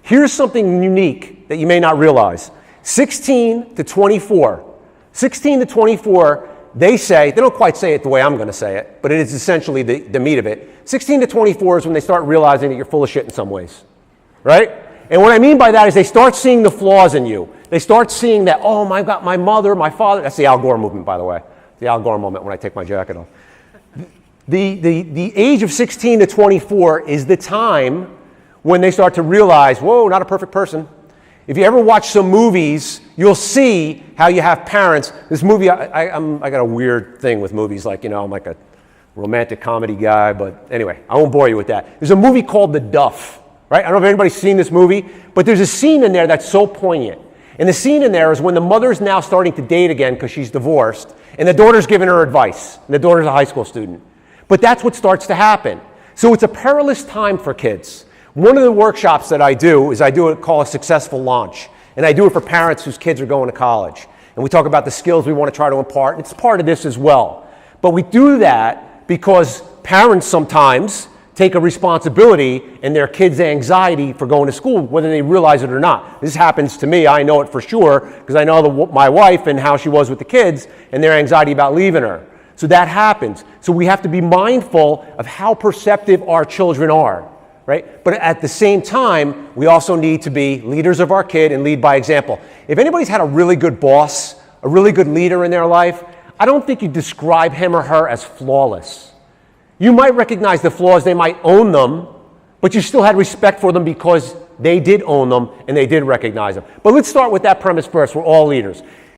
Here's something unique that you may not realize. 16 to 24. 16 to 24, they don't quite say it the way I'm going to say it, but it is essentially the meat of it. 16 to 24 is when they start realizing that you're full of shit in some ways, right? And what I mean by that is they start seeing the flaws in you. They start seeing that, oh my God, my mother, my father. That's the Al Gore movement, by the way. The Al Gore moment when I take my jacket off. The age of 16 to 24 is the time when they start to realize, whoa, not a perfect person. If you ever watch some movies, you'll see how you have parents. This movie, I got a weird thing with movies, like, I'm like a romantic comedy guy, but anyway, I won't bore you with that. There's a movie called The Duff, right? I don't know if anybody's seen this movie, but there's a scene in there that's so poignant. And the scene in there is when the mother's now starting to date again because she's divorced, and the daughter's giving her advice, and the daughter's a high school student. But that's what starts to happen. So it's a perilous time for kids. One of the workshops that I do is I do what I call a successful launch. And I do it for parents whose kids are going to college. And we talk about the skills we want to try to impart. And it's part of this as well. But we do that because parents sometimes take a responsibility in their kids' anxiety for going to school, whether they realize it or not. This happens to me. I know it for sure because I know my wife and how she was with the kids and their anxiety about leaving her. So that happens. So we have to be mindful of how perceptive our children are. Right? But at the same time, we also need to be leaders of our kid and lead by example. If anybody's had a really good boss, a really good leader in their life, I don't think you describe him or her as flawless. You might recognize the flaws, they might own them, but you still had respect for them because they did own them and they did recognize them. But let's start with that premise first. We're all leaders.